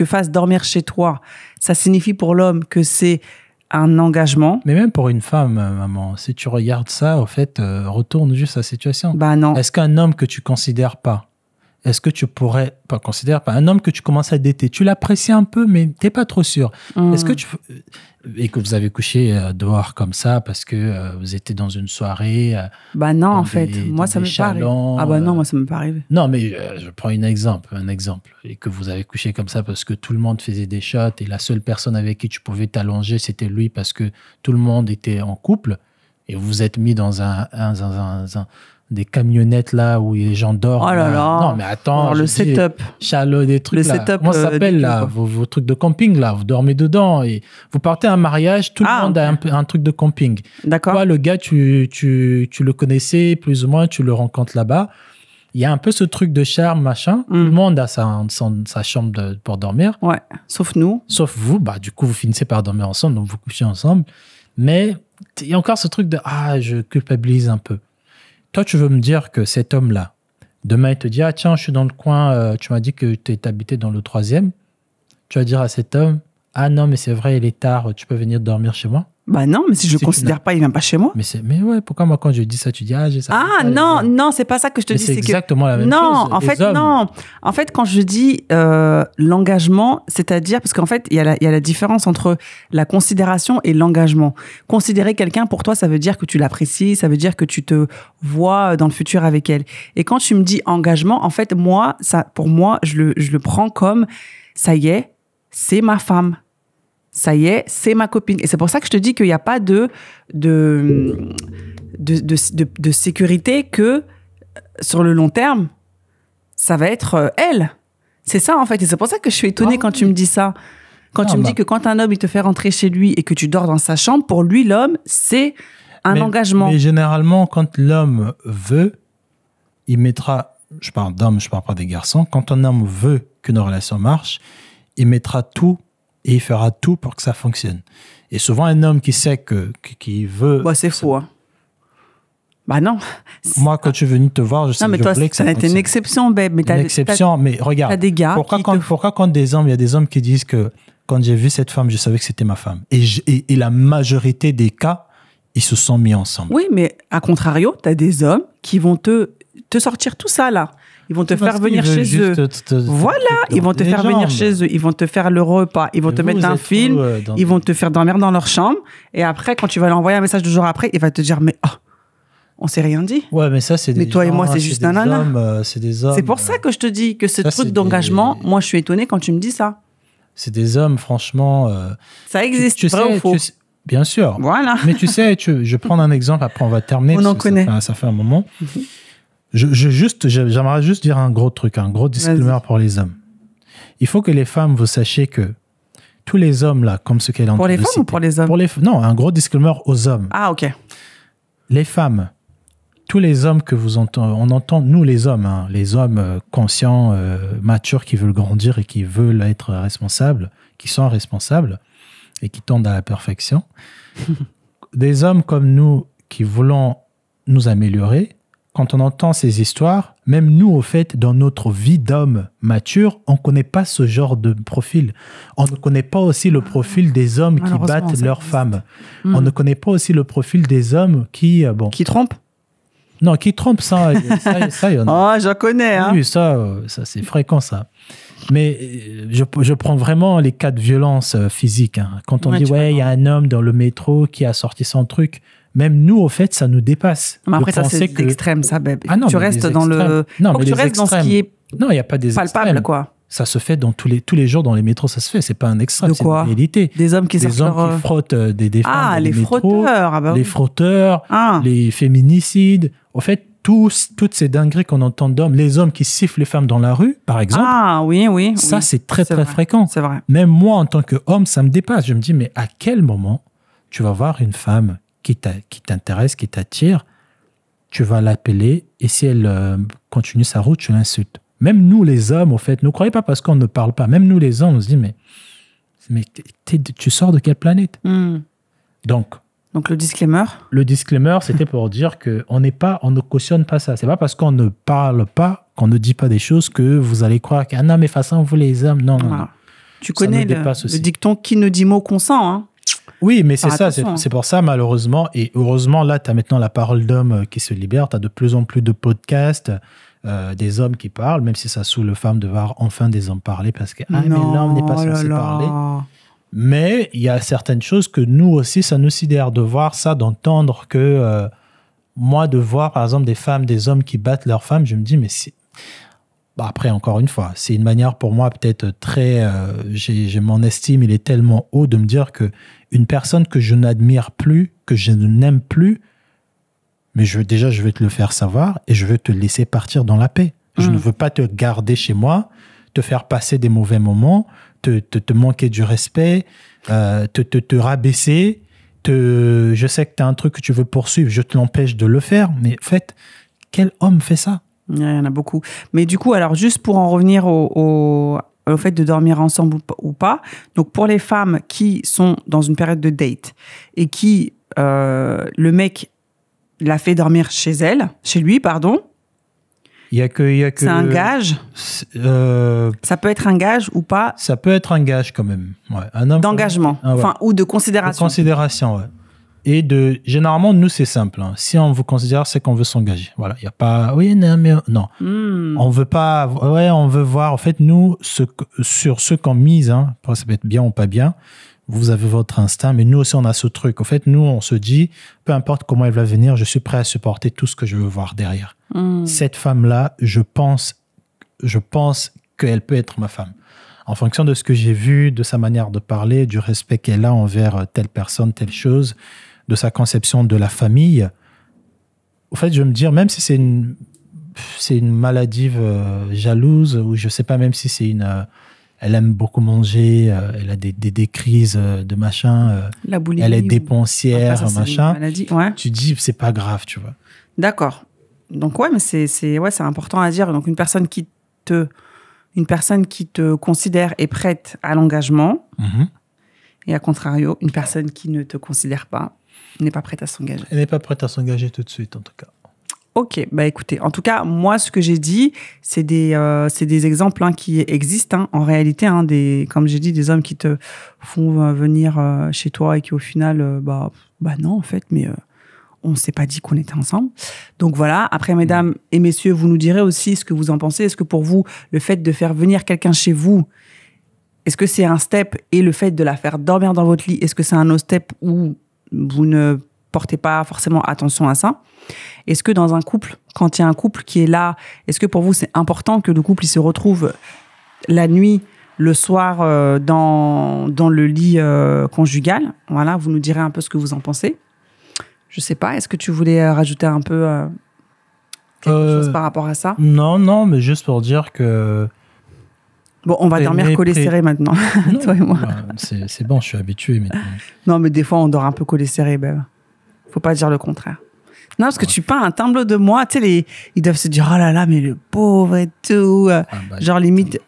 fasse dormir chez toi, ça signifie pour l'homme que c'est un engagement. Mais même pour une femme, maman, si tu regardes ça, au fait, retourne juste à la situation. Bah non. Est-ce qu'un homme que tu considères pas, est-ce que tu pourrais, pas considérer pas, un homme que tu commences à dater, tu l'apprécies un peu, mais t'es pas trop sûr. Est-ce que et que vous avez couché dehors comme ça parce que vous étiez dans une soirée. Bah non, en fait, moi ça m'est pas arrivé. Ah bah non, moi ça m'est pas arrivé. Non, mais je prends un exemple, et que vous avez couché comme ça parce que tout le monde faisait des shots et la seule personne avec qui tu pouvais t'allonger c'était lui parce que tout le monde était en couple et vous vous êtes mis dans des camionnettes là où les gens dorment. Oh là là. Non, mais attends. Le setup. Chalot, des trucs là. Comment ça s'appelle là, vos trucs de camping là, vous dormez dedans et vous partez à un mariage, tout le monde a un truc de camping. D'accord. Toi, le gars, tu le connaissais plus ou moins, tu le rencontres là-bas. Il y a un peu ce truc de charme, machin. Tout le monde a sa chambre pour dormir. Ouais, sauf nous. Sauf vous, bah du coup, vous finissez par dormir ensemble, donc vous couchez ensemble. Mais il y a encore ce truc de « Ah, je culpabilise un peu ». Toi, tu veux me dire que cet homme-là, demain, il te dit « Ah, tiens, je suis dans le coin, tu m'as dit que tu es habité dans le 3e. » Tu vas dire à cet homme « Ah non, mais c'est vrai, il est tard, tu peux venir dormir chez moi ?» Bah non, mais si je ne considère pas, il vient pas chez moi. Mais ouais, pourquoi moi, quand je dis ça, tu dis « Ah, j'ai ça. » Ah non, c'est pas ça que je te dis. C'est exactement la même chose. Non, en fait, non. En fait, quand je dis l'engagement, c'est-à-dire, parce qu'en fait, il y a la différence entre la considération et l'engagement. Considérer quelqu'un, pour toi, ça veut dire que tu l'apprécies, ça veut dire que tu te vois dans le futur avec elle. Et quand tu me dis engagement, en fait, pour moi, je le prends comme, ça y est, c'est ma femme. Ça y est, c'est ma copine. Et c'est pour ça que je te dis qu'il n'y a pas de sécurité que sur le long terme, ça va être elle. C'est ça, en fait. Et c'est pour ça que je suis étonnée quand tu me dis ça. Quand tu me dis que quand un homme, il te fait rentrer chez lui et que tu dors dans sa chambre, pour lui, l'homme, c'est un engagement. Mais généralement, quand l'homme veut, il mettra... Je parle d'hommes, je ne parle pas des garçons. Quand un homme veut qu'une relation marche, il mettra tout et il fera tout pour que ça fonctionne. Et souvent, un homme qui sait qui veut... Bah, c'est faux. Hein. Bah non. Moi, quand je suis venu te voir, je voulais que ça fonctionne. Ça a été une exception, babe. Mais une exception, mais regarde. T'as des gars pourquoi quand il y a des hommes qui disent que quand j'ai vu cette femme, je savais que c'était ma femme. Et la majorité des cas, ils se sont mis ensemble. Oui, mais à contrario, tu as des hommes qui vont te sortir tout ça, là. Ils vont te faire venir chez eux. Voilà, ils vont te faire venir chez eux. Ils vont te faire le repas. Ils vont te mettre un film. Ils vont te faire dormir dans leur chambre. Et après, quand tu vas lui envoyer un message 2 jours après, il va te dire, mais on s'est rien dit. Ouais, mais ça, c'est des Mais toi et moi, c'est juste un nana. C'est des hommes. C'est pour ça que je te dis que ce truc d'engagement, moi, je suis étonnée quand tu me dis ça. C'est des hommes, franchement. Ça existe, vrai ou faux? Bien sûr. Voilà. Mais tu sais, je vais prendre un exemple, après on va terminer. On en connaît. Ça fait un moment. J'aimerais juste dire un gros truc, un gros disclaimer pour les hommes. Il faut que les femmes, vous sachiez que tous les hommes, là, comme ce qu'elle entend. Pour les femmes ou pour les hommes? Non, un gros disclaimer aux hommes. Ah, ok. Les femmes, tous les hommes que vous entendez, on entend, nous les hommes, hein, les hommes conscients, matures, qui veulent grandir et qui veulent être responsables, qui sont responsables et qui tendent à la perfection. Des hommes comme nous qui voulons nous améliorer, quand on entend ces histoires, même nous, au fait, dans notre vie d'homme mature, on ne connaît pas ce genre de profil. On ne connaît pas aussi le profil des hommes qui battent leurs femmes. On ne connaît pas aussi le profil des hommes qui... Qui trompent? Non, qui trompent, ça il y en a. Ah, j'en connais. Hein. Oui, ça c'est fréquent, ça. Mais je prends vraiment les cas de violence physique. Hein. Quand on dit, il y a un homme dans le métro qui a sorti son truc... Même nous, au fait, ça nous dépasse. Mais après, ça, c'est extrême, ça, bébé. Ah non, tu restes dans le... Non, faut que tu restes dans ce qui est non, il n'y a pas des palpable, extrêmes. quoi. Ça se fait tous les jours dans les métros, ça se fait. C'est pas un extrême, c'est une réalité. Des hommes qui Des hommes qui frottent des femmes dans les métros. Frotteurs. Les frotteurs, les féminicides. En fait, toutes ces dingueries qu'on entend d'hommes, les hommes qui sifflent les femmes dans la rue, par exemple. Ah oui. Ça, c'est très fréquent. C'est vrai. Même moi, en tant qu'homme, ça me dépasse. Je me dis, mais à quel moment tu vas voir une femme qui t'intéresse, qui t'attire, tu vas l'appeler et si elle continue sa route, tu l'insultes. Même nous, les hommes, au fait, ne croyez pas parce qu'on ne parle pas. Même nous, les hommes, on se dit, mais tu sors de quelle planète? Donc, le disclaimer. Le disclaimer, c'était pour dire qu'on ne cautionne pas ça. C'est pas parce qu'on ne parle pas, qu'on ne dit pas des choses que vous allez croire que non, mais façon, vous les hommes, non. Tu connais le dicton qui ne dit mot consent, hein? Oui, mais c'est ça, c'est pour ça, malheureusement. Et heureusement, là, tu as maintenant la parole d'homme qui se libère. Tu as de plus en plus de podcasts, des hommes qui parlent, même si ça saoule les femmes de voir enfin des hommes parler parce que mais l'homme n'est pas censé parler. Mais il y a certaines choses que nous aussi, ça nous sidère de voir ça, d'entendre que moi, de voir par exemple des femmes, des hommes qui battent leurs femmes, je me dis, mais après, encore une fois, c'est une manière pour moi peut-être très... j'ai mon estime, il est tellement haut de me dire qu'une personne que je n'admire plus, que je n'aime plus, mais je vais te le faire savoir et je veux te laisser partir dans la paix. Je ne veux pas te garder chez moi, te faire passer des mauvais moments, te manquer du respect, te rabaisser. Je sais que tu as un truc que tu veux poursuivre, je te l'empêche de le faire. Mais en fait, quel homme fait ça? Il y en a beaucoup. Mais du coup, alors juste pour en revenir au fait de dormir ensemble ou pas, donc pour les femmes qui sont dans une période de date et qui, le mec l'a fait dormir chez lui, il y a que c'est un gage. Ça peut être un gage ou pas. Ça peut être un gage quand même. Ouais. Un homme d'engagement, ou de considération. De considération, ouais. Et généralement, nous, c'est simple. Hein. Si on vous considère, c'est qu'on veut s'engager. Voilà. Il n'y a pas, oui, non, mais non. On veut pas, on veut voir. En fait, nous, sur ce qu'on mise, hein, ça peut être bien ou pas bien, vous avez votre instinct, mais nous aussi, on a ce truc. En fait, nous, on se dit, peu importe comment elle va venir, je suis prêt à supporter tout ce que je veux voir derrière. Cette femme-là, je pense qu'elle peut être ma femme. En fonction de ce que j'ai vu, de sa manière de parler, du respect qu'elle a envers telle personne, telle chose, de sa conception de la famille. En fait, je veux me dire, même si c'est une maladive jalouse, ou je sais pas, même si c'est elle aime beaucoup manger, elle a des crises de machin, la boulimie, elle est dépensière, machin. Maladie, ouais. Tu dis, c'est pas grave, tu vois. D'accord. Donc, ouais, mais c'est important à dire. Donc, une personne qui te considère est prête à l'engagement. Et à contrario, une personne qui ne te considère pas n'est pas prête à s'engager. Elle n'est pas prête à s'engager tout de suite, en tout cas. Ok, bah écoutez, en tout cas, moi, ce que j'ai dit, c'est des exemples qui existent en réalité, comme j'ai dit, des hommes qui te font venir chez toi et qui au final, bah non en fait, mais on ne s'est pas dit qu'on était ensemble. Donc voilà. Après, mesdames et messieurs, vous nous direz aussi ce que vous en pensez. Est-ce que pour vous, le fait de faire venir quelqu'un chez vous, est-ce que c'est un step, et le fait de la faire dormir dans votre lit, est-ce que c'est un autre step où vous ne portez pas forcément attention à ça? Est-ce que dans un couple, quand il y a un couple qui est là, est-ce que pour vous c'est important que le couple il se retrouve la nuit, le soir dans le lit conjugal? Voilà, vous nous direz un peu ce que vous en pensez. Je sais pas, est-ce que tu voulais rajouter un peu quelque chose par rapport à ça? Non, mais juste pour dire que... Bon, on va dormir collé serré maintenant, toi et moi. C'est bon, je suis habitué maintenant. Non, mais des fois, on dort un peu collé serré, ben. Faut pas dire le contraire. Non, parce que tu peins un tableau de moi, tu sais, ils doivent se dire, oh là là, mais le pauvre et tout. Genre, limite...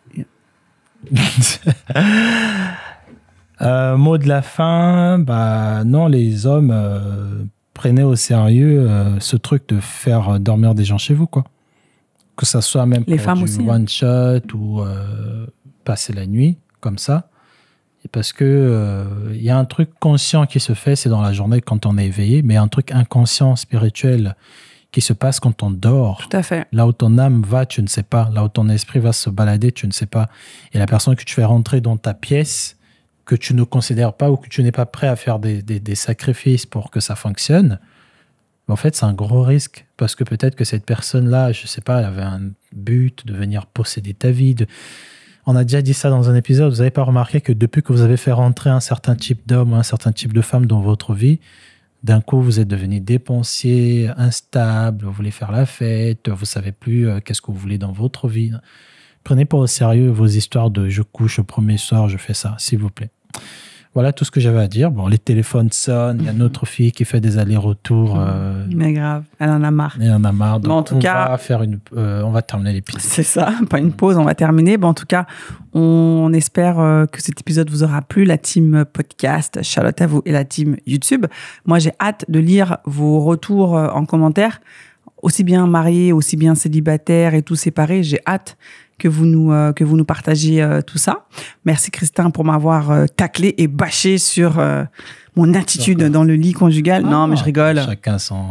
mot de la fin, non, les hommes, prenez au sérieux ce truc de faire dormir des gens chez vous, quoi. Que ça soit même les pour femmes du aussi, one shot ou passer la nuit, comme ça. Et parce que y a un truc conscient qui se fait, c'est dans la journée quand on est éveillé, mais un truc inconscient, spirituel, qui se passe quand on dort. Tout à fait. Là où ton âme va, tu ne sais pas. Là où ton esprit va se balader, tu ne sais pas. Et la personne que tu fais rentrer dans ta pièce, que tu ne considères pas ou que tu n'es pas prêt à faire des sacrifices pour que ça fonctionne, en fait, c'est un gros risque. Parce que peut-être que cette personne-là, je ne sais pas, elle avait un but de venir posséder ta vie. On a déjà dit ça dans un épisode. Vous n'avez pas remarqué que depuis que vous avez fait rentrer un certain type d'homme, un certain type de femme dans votre vie, d'un coup, vous êtes devenu dépensier, instable, vous voulez faire la fête, vous ne savez plus qu'est-ce que vous voulez dans votre vie. Prenez pas au sérieux vos histoires de je couche au premier soir, je fais ça, s'il vous plaît. Voilà tout ce que j'avais à dire. Bon, les téléphones sonnent, il y a notre fille qui fait des allers-retours. Mais grave, elle en a marre. Elle en a marre. Donc en tout cas, on va terminer l'épisode. C'est ça, pas une pause, on va terminer. Bon, en tout cas, on espère que cet épisode vous aura plu. La team podcast, Charlotte à vous, et la team YouTube. Moi, j'ai hâte de lire vos retours en commentaire, aussi bien mariés, aussi bien célibataires et tout séparés. J'ai hâte que vous nous partagiez tout ça. Merci Christin pour m'avoir taclé et bâché sur mon attitude dans le lit conjugal. Non, mais je rigole. Chacun ses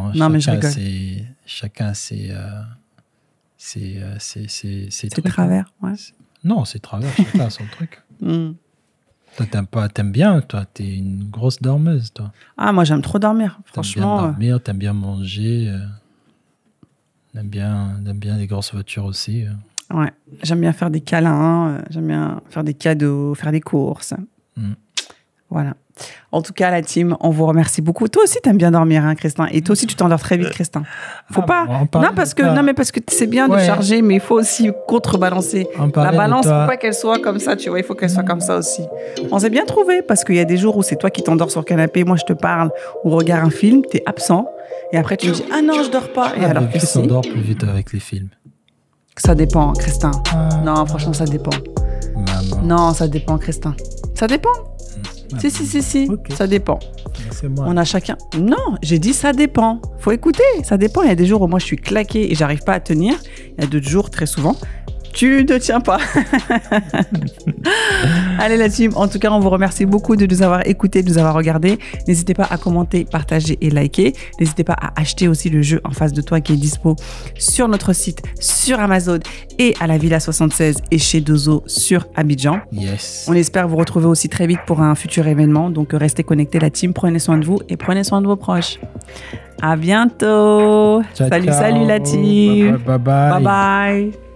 travers. Ouais. Non, c'est travers. Chacun a son truc. Toi, t'aimes bien. Toi, t'es une grosse dormeuse, toi. Ah, moi, j'aime trop dormir. Franchement. T'aimes bien manger. T'aimes bien les grosses voitures aussi. Ouais, j'aime bien faire des câlins, j'aime bien faire des cadeaux, faire des courses. Voilà. En tout cas, la team, on vous remercie beaucoup. Toi aussi, t'aimes bien dormir, hein, Christin. Et toi aussi, tu t'endors très vite, Christin. Faut pas. Non, parce que c'est bien de charger, mais il faut aussi contrebalancer. La balance, faut pas qu'elle soit comme ça, tu vois. Il faut qu'elle soit comme ça aussi. On s'est bien trouvé parce qu'il y a des jours où c'est toi qui t'endors sur le canapé, moi je te parle ou regarde un film, t'es absent, et après tu me dis ah non, je dors pas. Et alors que s'endort plus vite avec les films. Ça dépend, Christin. Non, franchement, ça dépend. Maman. Non, ça dépend, Christin. Ça dépend. Si. Okay. Ça dépend. C'est moi. On a chacun. Non, j'ai dit ça dépend. Faut écouter. Ça dépend. Il y a des jours où moi je suis claquée et j'arrive pas à tenir. Il y a d'autres jours, très souvent, tu ne tiens pas. Allez la team, en tout cas on vous remercie beaucoup de nous avoir écoutés, de nous avoir regardés. N'hésitez pas à commenter, partager et liker. N'hésitez pas à acheter aussi le jeu en face de toi qui est dispo sur notre site, sur Amazon et à la Villa 76 et chez Dozo sur Abidjan. Yes. On espère vous retrouver aussi très vite pour un futur événement. Donc restez connectés la team, prenez soin de vous et prenez soin de vos proches. À bientôt. Ciao, salut la team. Bye bye. Bye bye.